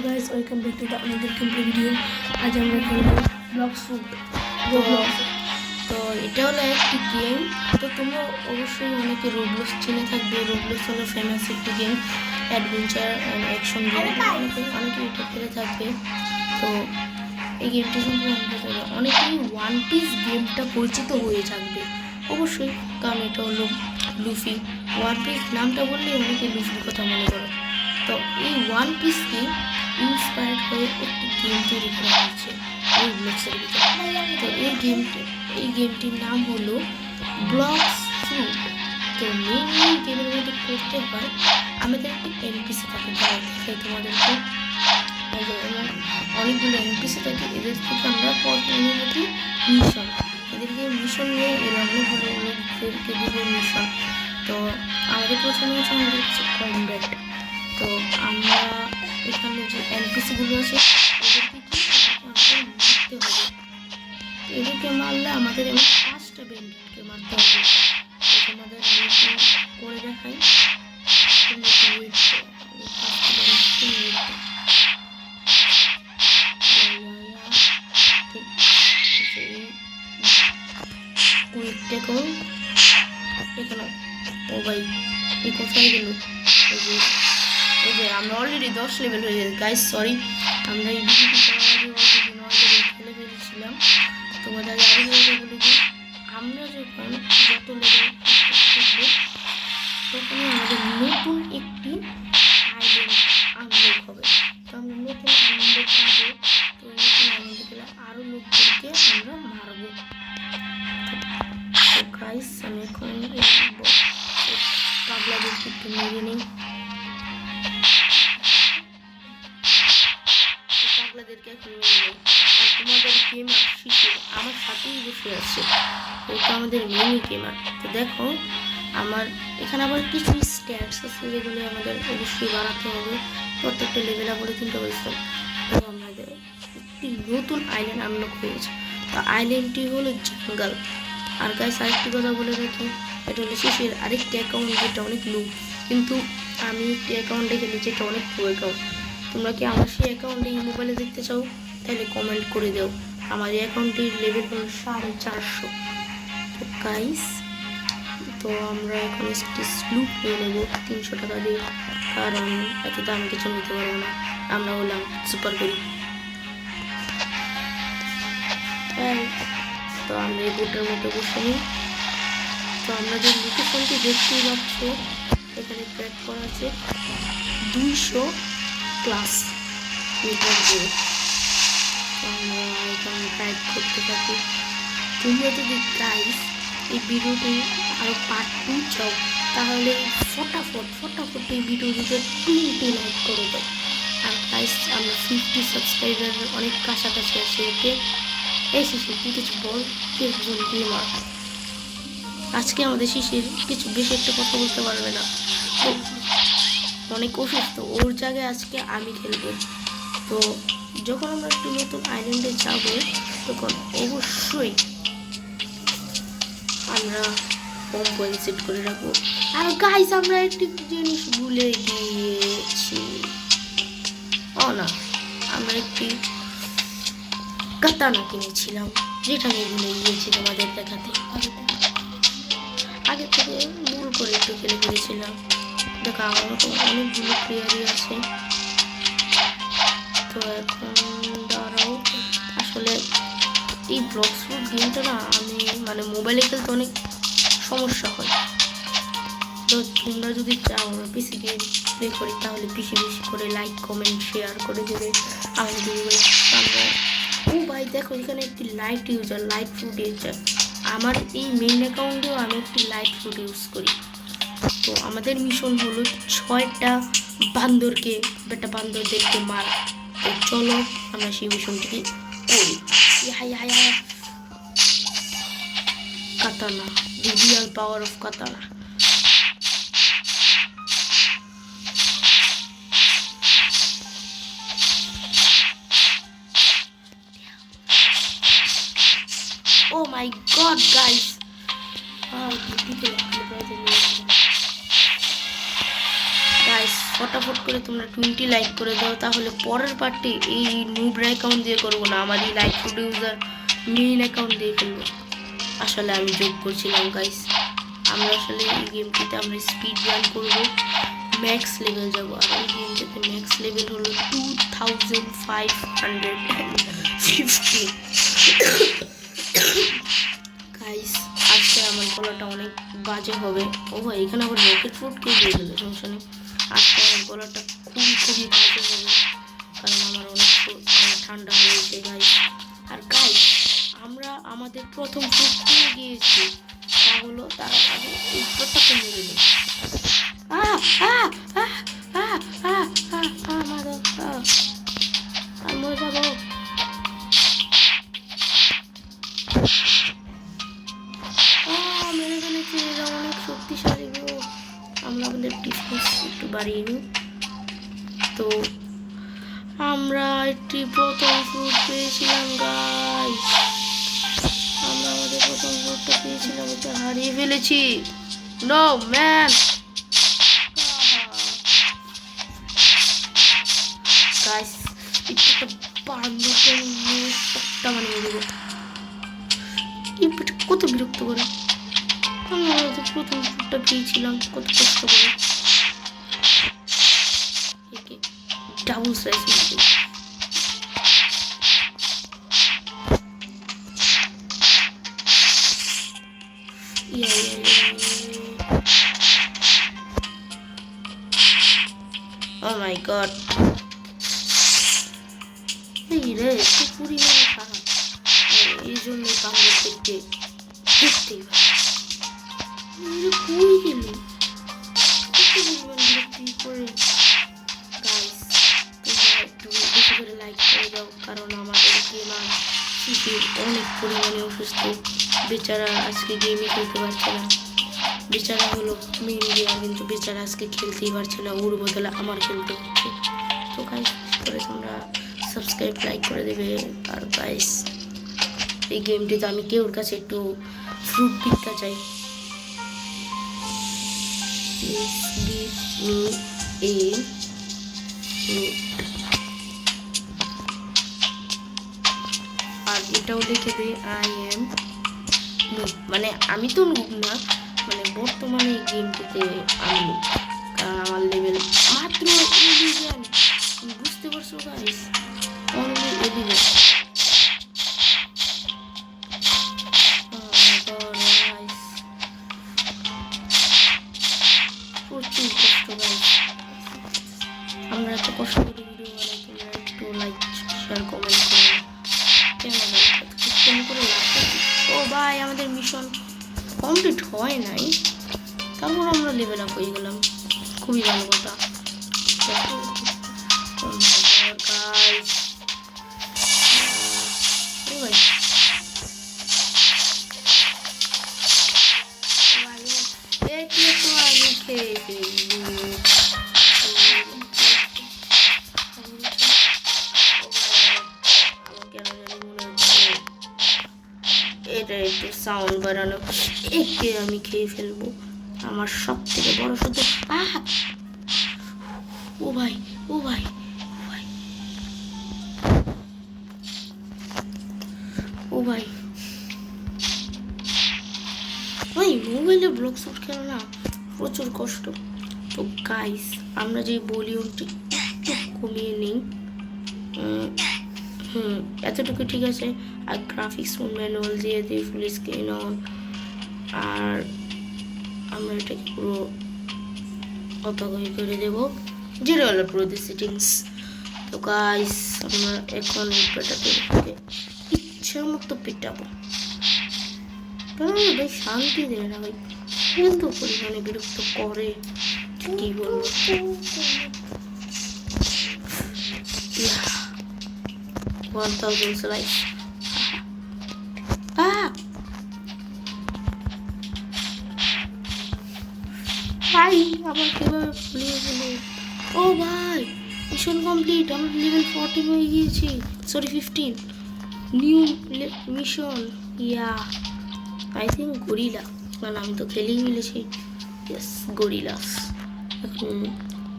Guys, welcome back to the another gameplay video. আজ আমরা খেলবো ব্লক্স ফুট। তো এটা হলো একটি গেম। তো তোমরা অবশ্যই অনেকে রোবলক্স চিনে থাকবে। রোবলক্স হলো ফেমাস একটি game, adventure and action game. অনেকে এটা খেলে থাকবে। তো এই গেমটি সম্পর্কে অনেকেই ওয়ান পিস গেমটা পরিচিত হয়ে থাকবে অবশ্যই, কারণ এটা হলো লুফি। ওয়ান পিস নামটা বললে অনেকে লুফির কথা মনে করে। তো এই ওয়ান পিসকে ইন্সপায়ার্ড হয়ে একটি গেম তৈরি করা হয়েছে রোবলক্সের ভিতরে। তো এই গেমটির নাম হলো ব্লক্স ফ্রুট। তো মেইনলি গেমের মধ্যে করতে হয় আমাদের একটি এনপিসি থাকে, দেখাই তোমাদেরকে। এবং অনেকগুলো এনপিসি থাকে, এদের থেকে আমরা পরবর্তী মিশন, এদেরকে মিশন নিয়ে এরা অনেকগুলো লোকদেরকে দেবে মিশন। তো আমাদের প্রথমে হচ্ছে আমাদের হচ্ছে কমব্যাট। তো আমরা এখানে যে এনপিসিগুলো আছে এদেরকে আমাদের মারতে হবে। এদেরকে মারলে আমাদের এমন 5টা ব্যান্ডিটকে মারতে হবে। তোমাদের আমি করে দেখাই। ও ভাই, এই কোথায় গেল? এই যে আমরা অলরেডি 10 লেভেল হয়ে গেছে গাইস। সরি, আমরা এই ভিডিওটি করার আগে অলরেডি 9 লেভেল খেলে ফেলেছিলাম। তোমাদের আগে বলে যে আমরা যখন যত লেভেল থাকবে তখনই আমাদের নতুন একটি আইল্যান্ড আনলক হবে। তো আমরা নতুন আইল্যান্ডে যাবো। তো নতুন আইল্যান্ডে গেলে আরও লোকদেরকে আমরা মারবো। তো গাইস, আমি এখন পাগলাদেরকে একটু মেরে নিই। পাগলাদেরকে এখন মেরে নিই। আর তোমাদের গেমার শিশু আমার সাথেই বসে আছে, ওটা আমাদের মিনি গেমার। তো দেখো আমার এখানে আবার কিছু স্ট্যাটস আছে যেগুলো আমাদের অবশ্যই বাড়াতে হবে। প্রত্যেকটা লেভেল আবার 3টা বলছিলাম। তো আমাদের একটি নতুন আইল্যান্ড আনলক হয়েছে। তো আইল্যান্ডটি হলো জঙ্গল। আর গাইস, আরেকটি কথা বলে রাখি, এটা হলো শিশির আরেকটি অ্যাকাউন্ট যেটা অনেক লো, কিন্তু আমি একটি অ্যাকাউন্টে খেলি যেটা অনেক প্রো অ্যাকাউন্ট। তোমরা কি আমার সেই অ্যাকাউন্টে এই মোবাইলে দেখতে চাও? তাহলে কমেন্ট করে দাও। আমার এই অ্যাকাউন্টের লেভেল হলো 450। তো গাইস, তো আমরা এখন একটি স্লুপ নিয়ে নেবো 300 টাকা দিয়ে, কারণ এত দাম কিছু নিতে পারবো না। আমরা হলাম সুপার করি। তো আমরা এই বোটের মধ্যে বসে নিই। তো আমরা যে লোকেশনটি দেখতেই পাচ্ছ, এখানে ট্র্যাক করা আছে 200 প্লাস মিটার দূরে। তো আমরা এখানে ড্রাইভ করতে থাকি। তোমরা যদি গাইস এই ভিডিওটি আরও পার্ট 2 চাও, তাহলে ফটাফট এই ভিডিওটিতে 20 লাইক করে দাও। আর গাইস, আমরা 50 সাবস্ক্রাইবারের অনেক কাছাকাছি আছি। ওকে এই শিশির, তুই কিছু বল, তুই একজন গেমার। আজকে আমাদের শিশির কিছু বেশি একটা কথা বলতে পারবে না, অনেক অসুস্থ। ওর জায়গায় আজকে আমি খেলবো। তো যখন আমরা একটু নতুন আইল্যান্ডে যাব, তখন অবশ্যই আমরা কম পয়েন্ট সেট করে রাখবো। আর গাইস, আমরা একটি জিনিস ভুলে গিয়েছি। না, আমরা একটি কাতানা কিনেছিলাম, যেটা আমি ভুলে গিয়েছি তোমাদের দেখাতে। আগে থেকে ভুল করে একটু খেলে ফেলেছিলাম। দেখো আমার মতো অনেকগুলো প্লেয়ারই আছে। তো এখন দাঁড়াও, আসলে এই ব্লক্স ফুট গেমটা না আমি মোবাইলে খেলতে অনেক সমস্যা হয়। তো তোমরা যদি চাও আমরা পিসি গেম প্লে করি, তাহলে বেশি করে লাইক কমেন্ট শেয়ার করে দেবে আমাদের ভিডিওগুলো। আমরা ও ভাই দেখো, এখানে একটি লাইট ফ্রুট ইউজার। আমার এই মেইন অ্যাকাউন্টেও আমি একটি লাইট ফ্রুট ইউজ করি। তো আমাদের মিশন হলো 6টা বান্দরদেরকে মারা। তো চলো আমরা সেই মিশনটিকে করি। Katana, the real power of katana. Oh my god, guys. Guys, ফটাফট করে তোমরা 20 লাইক করে দাও, তাহলে পরের পার্টে এই নুবরা অ্যাকাউন্ট দিয়ে করবো না, আমার এই লাইক প্রডিউসার মেইন অ্যাকাউন্ট দিয়ে করবো। আসলে আমি যোগ করছিলাম গাইস, আমরা আসলে এই গেমটিতে আমরা স্পিড রান করবো, ম্যাক্স লেভেল যাবো। আর এই গেমটিতে ম্যাক্স লেভেল হলো 2550 গাইস। আজকে আমার গলাটা অনেক বাজে হবে। ও ভাই এখানে আবার রকেট ফুটকে দিয়ে দিল, সমস্যা নেই। আজকে আমার গলাটা খুবই বাজে হবে, কারণ আমার অনেক ঠান্ডা হয়েছে গাইস। আর গাইস আমরা আমাদের প্রথম ফুট পেয়ে গিয়েছি, তা হলো তারা আগে এই প্রত্যেকটা মেরে দিল। আমি মরে যাবো। মেরে ফেলেছি, এরা অনেক শক্তিশালী গো। আমরা আমাদের ডিফেন্স একটু বাড়িয়ে নিই। তো আমরা একটি প্রথম ফুট পেয়েছিলাম গাইস, আমরা আমাদের প্রথম ফুটটা পেয়েছিলাম, এটা হারিয়ে ফেলেছি। নো ম্যান গাইস, একটা বান্দরটা বানিয়ে দেবো। কত বিরক্ত করে, আমরা প্রথম ফুটটা পেয়েছিলাম কত কষ্ট করে। Double size Oh my god. এই রে একটু পরিমাণে খারাপ, এই জন্যই কামড় দেখতেই কই গেল করে। গাইস তোমরা একটু বেশি করে লাইক করে দাও, কারণ আমাদের গেমার শিশির অনেক পরিমাণে অসুস্থ, বেচারা আজকে গেমই খেলতে পারছে না। বেচারা হলো মেন গেমার, কিন্তু বেচারা আজকে খেলতেই পারছে না, ওর বদলে আমার খেলতে হচ্ছে। তো গাইস করে তোমরা সাবস্ক্রাইব লাইক করে দেবে। আর গাইস এই গেমটিতে আমি কেউর কাছে একটু ফ্রুট ভিক্ষা চাই, please give me a fruit. আর এটাও লিখে দে আই এম নুব, মানে আমি তো নুব না, মানে বর্তমানে এই গেমটিতে আমি নুব, কারণ আমার লেভেল মাত্র 11। বুঝতে পারছো গাইস, অনলি 11। প্রচুর কষ্ট গাইস, আমরা এত কষ্ট করে ভিডিও বানাই, তোমরা একটু লাইক শেয়ার কমেন্ট করো। কেন করে লাভ করছি। ও ভাই আমাদের মিশন কমপ্লিট হয় নাই, তারপর আমরা লেভেল আপ হয়ে গেলাম, খুবই ভালো কথা। এটা একটু সাউন্ড বাড়ানো, একে আমি খেয়ে ফেলবো। আমার সব থেকে বড় শুধু ও ভাই ও ভাই ও ভাই ও ভাই ভাই মোবাইলে ব্লগ শুট খেলো না, প্রচুর কষ্ট। তো গাইস আমরা যে ভলিউমটি একটু কমিয়ে নিই, এতটুকু ঠিক আছে। আর গ্রাফিক্স ম্যানুয়াল দিয়ে দিই ফুল স্ক্রিন অন, আর আমরা এটাকে পুরো অটোগই করে দেবো, জিরো হলো পুরো দি সেটিংস। তো গাইস আমরা এখন পেটাতে ইচ্ছা মতো পেটাবো, ভাই শান্তি দেয় না ভাই, কিন্তু পরিমাণে বিরক্ত করে, কি বলবো। 1000 লাইক। ভাই আবার কিভাবে ভুলিয়ে গেল। ও ভাই মিশন কমপ্লিট, আমরা লেভেল 14 হয়ে গিয়েছি, sorry 15। New mission, yeah I think gorilla, কারণ আমি তো খেলেই মিলেছি। ইয়েস গরিলাস। এখন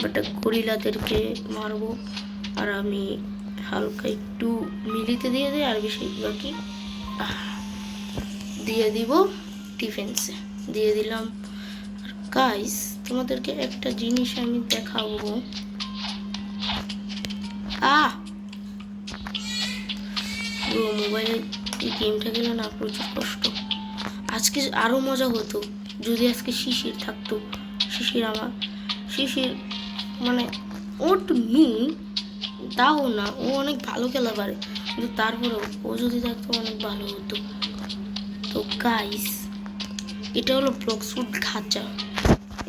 বাট গরিলাদেরকে মারবো। আর আমি হালকা একটু মিলিতে দিয়ে দিই, আর বেশি বাকি দিয়ে দিব ডিফেন্সে দিয়ে দিলাম। আর গাইস তোমাদেরকে একটা জিনিস আমি দেখাবো। মোবাইলে এই গেমটা গেলে না প্রচুর কষ্ট। আজকে আরো মজা হতো যদি আজকে শিশির থাকতো। শিশির মানে ও একটু তাও না, ও অনেক ভালো খেলা পারে, কিন্তু তারপরেও ও যদি থাকতো অনেক ভালো হতো। তো গাইস এটা হলো ব্লক্স ফ্রুট খাঁচা।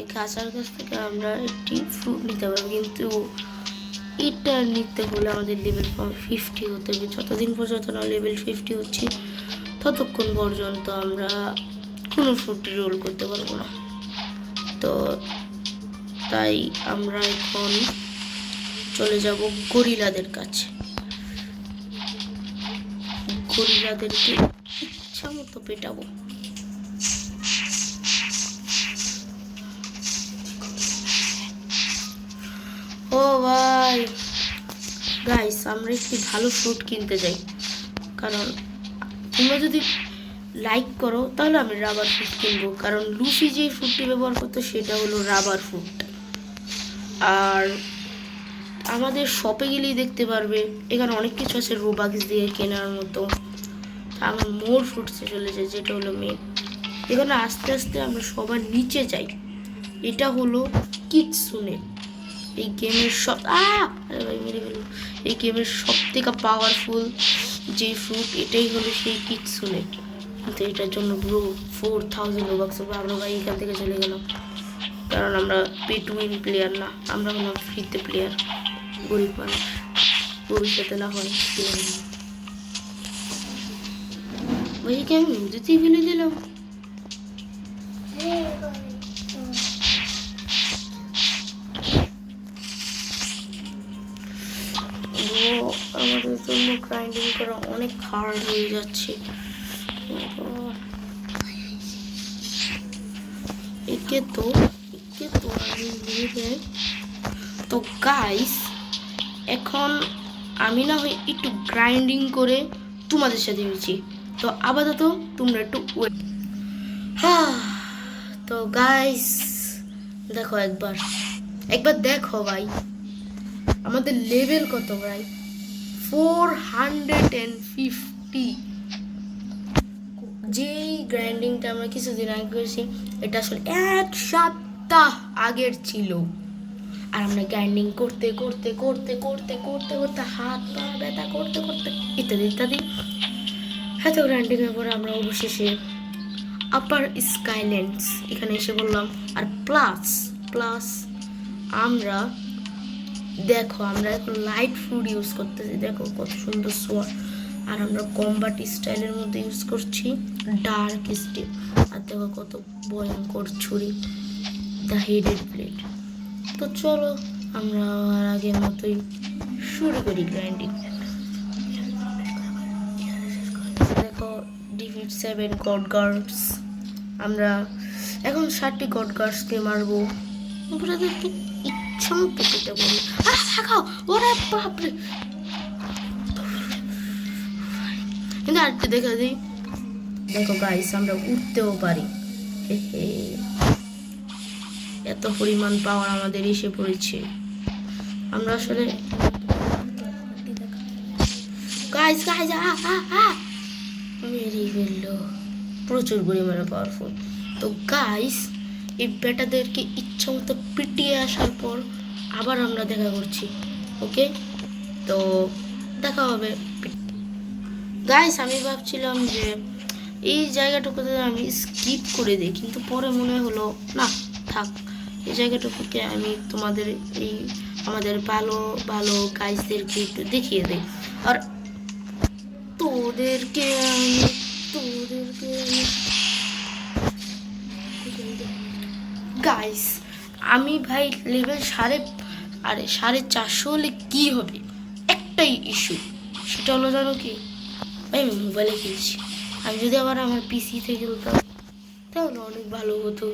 এই খাঁচার কাছ থেকে আমরা একটি ফ্রুট নিতে পারবো, কিন্তু এটা নিতে হলে আমাদের লেভেল 50 হতে হবে। যতদিন পর্যন্ত না লেভেল 50 হচ্ছে ততক্ষণ পর্যন্ত আমরা কোনো ফ্রুট রোল করতে পারবো না। তো তাই আমরা এখন চলে যাব গরিলাদের কাছে। গরিলাদেরকে ইচ্ছা মতো পেটাবো। ও ভাই গাইস আমরা একটি ভালো ফ্রুট কিনতে যাই, কারণ তোমরা যদি লাইক করো তাহলে আমি রাবার ফ্রুট কিনবো। কারণ লুফি যে ফ্রুটটি ব্যবহার করতো সেটা হলো রাবার ফ্রুট। আর আমাদের শপে গেলেই দেখতে পারবে এখানে অনেক কিছু আছে রোবাক্স দিয়ে কেনার মতো। আমরা মোর ফ্রুটসে চলে যাই, যেটা হলো মেন। এখানে আস্তে আস্তে আমরা সবার নিচে যাই। এটা হলো কিটসুনে। এই গেমের এই গেমের সব থেকে পাওয়ারফুল যে ফ্রুট এটাই হলো সেই কিটসুনে। কিন্তু এটার জন্য পুরো 4000 রোবাক্স হবে। আমরা ভাই এখান থেকে চলে গেলাম, কারণ আমরা পে টু উইন প্লেয়ার না, আমরা হলাম ফ্রিতে প্লেয়ার। গরিব মানুষ, ভবিষ্যতে না হয় ভাইকে আমি নদীতেই ফেলে দিলাম। আমাদের জন্য গ্রাইন্ডিং করা অনেক হার্ড হয়ে যাচ্ছে। একে তো তো গাইস এখন আমি না হয় একটু গ্রাইন্ডিং করে তোমাদের সাথে মিশি। তো আপাতত তোমরা একটু ওয়েট। তো গাইস দেখো একবার দেখো ভাই আমাদের লেভেল কত ভাই, 450। যেই গ্রাইন্ডিংটা আমরা কিছুদিন আগে করেছি এটা আসলে 1 সপ্তাহ আগের ছিল। আর আমরা গ্রাইন্ডিং করতে করতে করতে করতে করতে করতে হাত পা ব্যথা করতে করতে ইত্যাদি ইত্যাদি এত গ্রাইন্ডিংয়ের পরে আমরা অবশেষে আপার স্কাইল্যান্ডস এখানে এসে বললাম। আর প্লাস আমরা দেখো আমরা এখন লাইট ফ্রুট ইউজ করতেছি, দেখো কত সুন্দর সোয়ার। আর আমরা কম্বাট স্টাইলের মধ্যে ইউজ করছি ডার্ক স্টিল। আর দেখো কত ভয়ঙ্কর ছুরি, দ্য হেডেড ব্লেড। তো চলো আমরা আর আগের মতোই শুরু করি গ্রাইন্ডিং। দেখো ডিফিট 7 গড গার্ডস। আমরা এখন 7টি গড গার্ডসকে মারবো। ওদেরকে ইচ্ছা মতো পেতে বলবো। ওরা বাপরে, কিন্তু আরেকটা দেখা দিই। দেখো গাইস আমরা উঠতেও পারি। এত পরিমাণ পাওয়ার আমাদের এসে পড়েছে। আমরা আসলে গাইস মেরে ফেললো, প্রচুর পরিমাণে পাওয়ারফুল। তো গাইস এই বেটাদেরকে ইচ্ছা মতো পিটিয়ে আসার পর আবার আমরা দেখা করছি। ওকে, তো দেখা হবে। গাইস আমি ভাবছিলাম যে এই জায়গাটুকুতে আমি স্কিপ করে দিই, কিন্তু পরে মনে হলো না থাক, এই জায়গাটুকুকে আমি তোমাদের এই আমাদের ভালো ভালো গাইসদেরকে একটু দেখিয়ে দিই। আর তোদেরকে আমি গাইস আমি ভাই লেভেল 450 হলে কি হবে, একটাই ইস্যু, সেটা হলো জানো কি ভাই আমি মোবাইলে খেলছি। আমি যদি আবার আমার পিসিতে খেলতাম তাহলে অনেক ভালো হতো,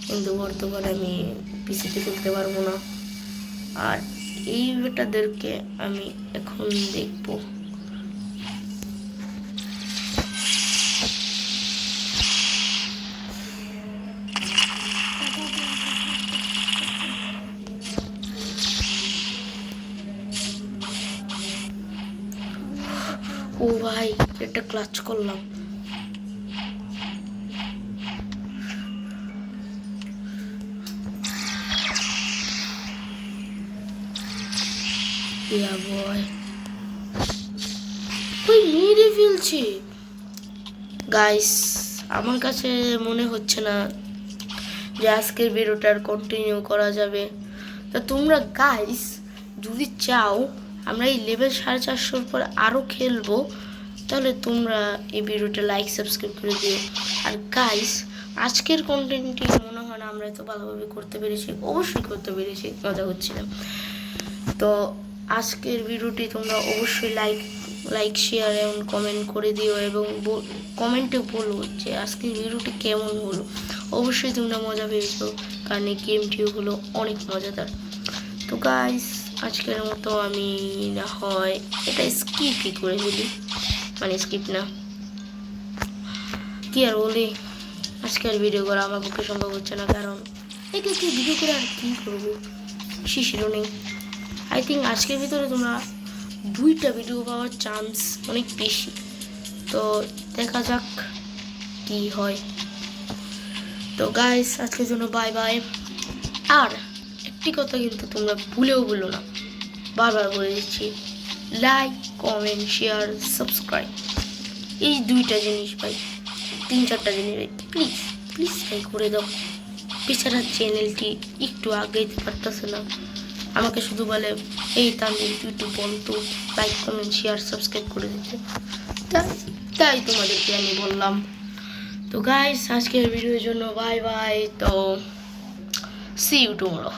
কিন্তু বর্তমানে আমি পিসিতে খেলতে পারবো না। আর এই বেটাদেরকে আমি এখন দেখবো। ও ভাই, এটা ক্লাচ করলাম। ওই মেরে ফেলছে। গাইস, আমার কাছে মনে হচ্ছে না যে আজকের ভিডিওটার কন্টিনিউ করা যাবে। তা তোমরা গাইস যদি চাও আমরা এই লেভেল 450 পর আরও খেলবো, তাহলে তোমরা এই ভিডিওটা লাইক সাবস্ক্রাইব করে দিও। আর গাইস, আজকের কন্টেন্টটি মনে হয় না আমরা এত ভালোভাবে করতে পেরেছি। অবশ্যই করতে পেরেছি, মজা হচ্ছিলাম। তো আজকের ভিডিওটি তোমরা অবশ্যই লাইক শেয়ার এবং কমেন্ট করে দিও, এবং কমেন্টে বলো যে আজকের ভিডিওটি কেমন হলো। অবশ্যই তোমরা মজা পেয়েছো, কারণ এই গেমটিও হলো অনেক মজাদার। তো গাইস, আজকের মতো আমি না হয় এটা স্কিপই করে ফেলি, মানে স্কিপ না, কি আর বলি, আজকের ভিডিও করা আমার পক্ষে সম্ভব হচ্ছে না, কারণ একে ভিডিও করে আর কী করবো, শিশিরও নেই। আই থিঙ্ক আজকের ভিতরে তোমরা 2টা ভিডিও পাওয়ার চান্স অনেক বেশি। তো দেখা যাক কি হয়। তো গাইস, আজকের জন্য বাই বাই। আর একটি কথা কিন্তু তোমরা ভুলেও বলো না, বারবার বলে দিচ্ছি, লাইক কমেন্ট শেয়ার সাবস্ক্রাইব, এই 2টা জিনিস ভাই, 3-4টা জিনিস ভাই, প্লিজ প্লিজ ভাই করে দাও। বেচারা চ্যানেলটি একটু আগাইতে পারতেছে না, আমাকে শুধু বলে এই তানজিল তুই একটু বলতো লাইক কমেন্ট শেয়ার সাবস্ক্রাইব করে দিতে, তাই তোমাদেরকে আমি বললাম। তো গাইস, আজকের ভিডিওর জন্য বাই বাই। তো সি ইউ টুমরো।